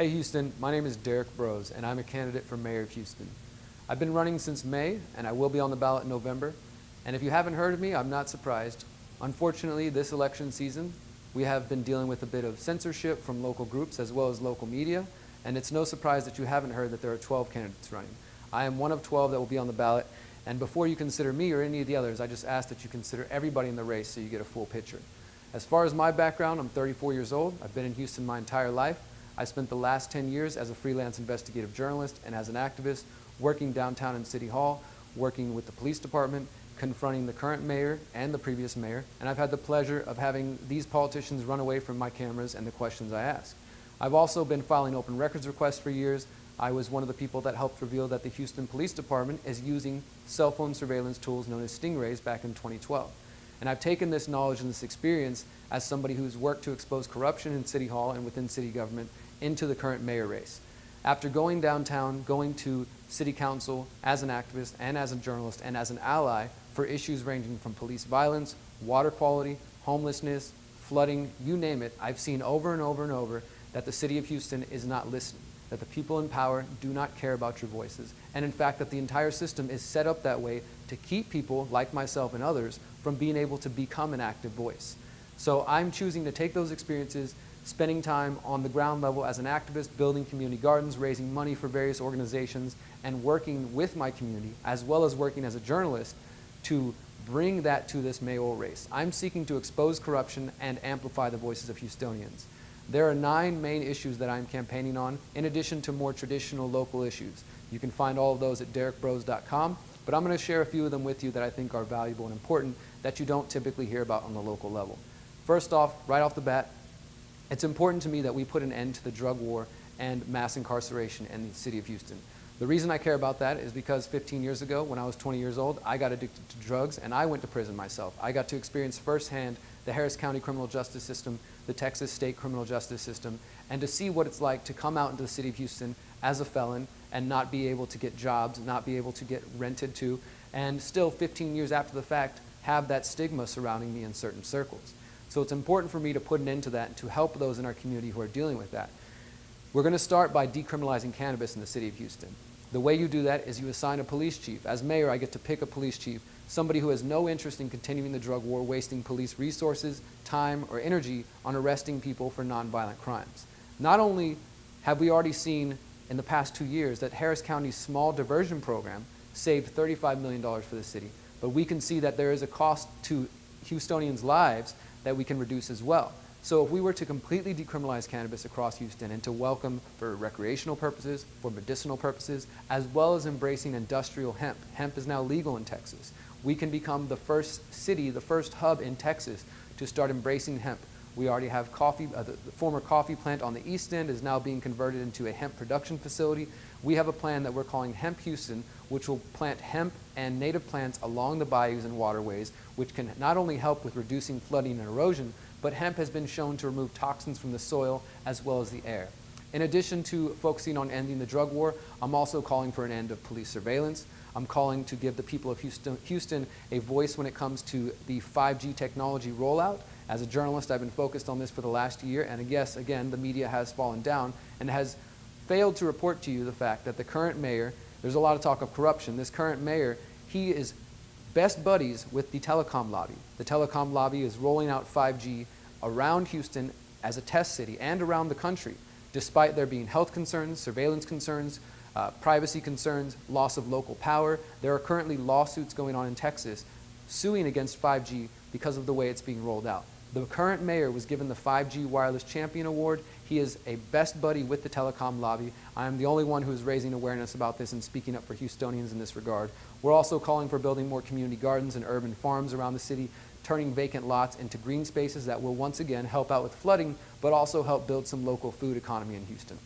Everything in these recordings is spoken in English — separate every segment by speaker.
Speaker 1: Hey Houston, my name is Derrick Broze, and I'm a candidate for mayor of Houston. I've been running since May, and I will be on the ballot in November. And if you haven't heard of me, I'm not surprised. Unfortunately, this election season, we have been dealing with a bit of censorship from local groups as well as local media, and it's no surprise that you haven't heard that there are 12 candidates running. I am one of 12 that will be on the ballot, and before you consider me or any of the others, I just ask that you consider everybody in the race so you get a full picture. As far as my background, I'm 34 years old. I've been in Houston my entire life. I spent the last 10 years as a freelance investigative journalist and as an activist, working downtown in City Hall, working with the police department, confronting the current mayor and the previous mayor, and I've had the pleasure of having these politicians run away from my cameras and the questions I ask. I've also been filing open records requests for years. I was one of the people that helped reveal that the Houston Police Department is using cell phone surveillance tools known as stingrays back in 2012. And I've taken this knowledge and this experience as somebody who's worked to expose corruption in City Hall and within city government into the current mayor race. After going downtown, going to city council as an activist and as a journalist and as an ally for issues ranging from police violence, water quality, homelessness, flooding, you name it, I've seen over and over and over that the city of Houston is not listening, that the people in power do not care about your voices, and in fact that the entire system is set up that way to keep people like myself and others from being able to become an active voice. So I'm choosing to take those experiences, spending time on the ground level as an activist, building community gardens, raising money for various organizations, and working with my community, as well as working as a journalist, to bring that to this mayoral race. I'm seeking to expose corruption and amplify the voices of Houstonians. There are 9 main issues that I'm campaigning on, in addition to more traditional local issues. You can find all of those at derrickbroze.com, but I'm going to share a few of them with you that I think are valuable and important that you don't typically hear about on the local level. First off, right off the bat, it's important to me that we put an end to the drug war and mass incarceration in the city of Houston. The reason I care about that is because 15 years ago, when I was 20 years old, I got addicted to drugs and I went to prison myself. I got to experience firsthand the Harris County criminal justice system, the Texas state criminal justice system, and to see what it's like to come out into the city of Houston as a felon and not be able to get jobs, not be able to get rented to, and still 15 years after the fact have that stigma surrounding me in certain circles. So it's important for me to put an end to that and to help those in our community who are dealing with that. We're going to start by decriminalizing cannabis in the city of Houston. The way you do that is you assign a police chief. As mayor, I get to pick a police chief, somebody who has no interest in continuing the drug war, wasting police resources, time, or energy on arresting people for nonviolent crimes. Not only have we already seen in the past 2 years that Harris County's small diversion program saved $35 million for the city, but we can see that there is a cost to Houstonians' lives that we can reduce as well. So if we were to completely decriminalize cannabis across Houston and to welcome for recreational purposes, for medicinal purposes, as well as embracing industrial hemp. Hemp is now legal in Texas. We can become the first city, the first hub in Texas to start embracing hemp. We already have coffee, the former coffee plant on the East End is now being converted into a hemp production facility. We have a plan that we're calling Hemp Houston, which will plant hemp and native plants along the bayous and waterways, which can not only help with reducing flooding and erosion, but hemp has been shown to remove toxins from the soil as well as the air. In addition to focusing on ending the drug war, I'm also calling for an end of police surveillance. I'm calling to give the people of Houston a voice when it comes to the 5G technology rollout. As a journalist, I've been focused on this for the last year, and I guess, again, the media has fallen down and has failed to report to you the fact that the current mayor, there's a lot of talk of corruption, this current mayor, he is best buddies with the telecom lobby. The telecom lobby is rolling out 5G around Houston as a test city and around the country, despite there being health concerns, surveillance concerns, privacy concerns, loss of local power. There are currently lawsuits going on in Texas suing against 5G because of the way it's being rolled out. The current mayor was given the 5G Wireless Champion Award. He is a best buddy with the telecom lobby. I am the only one who is raising awareness about this and speaking up for Houstonians in this regard. We're also calling for building more community gardens and urban farms around the city, turning vacant lots into green spaces that will once again help out with flooding, but also help build some local food economy in Houston.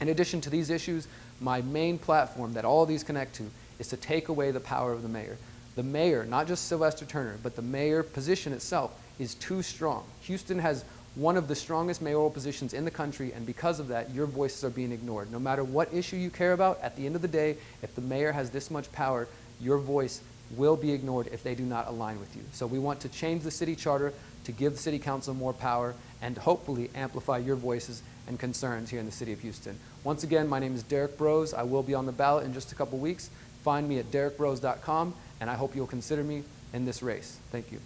Speaker 1: In addition to these issues, my main platform that all of these connect to is to take away the power of the mayor. The mayor, not just Sylvester Turner, but the mayor position itself is too strong. Houston has one of the strongest mayoral positions in the country, and because of that, your voices are being ignored. No matter what issue you care about, at the end of the day, if the mayor has this much power, your voice will be ignored if they do not align with you. So we want to change the city charter to give the city council more power and hopefully amplify your voices and concerns here in the city of Houston. Once again, my name is Derrick Broze. I will be on the ballot in just a couple weeks. Find me at derrickbroze.com, and I hope you'll consider me in this race. Thank you.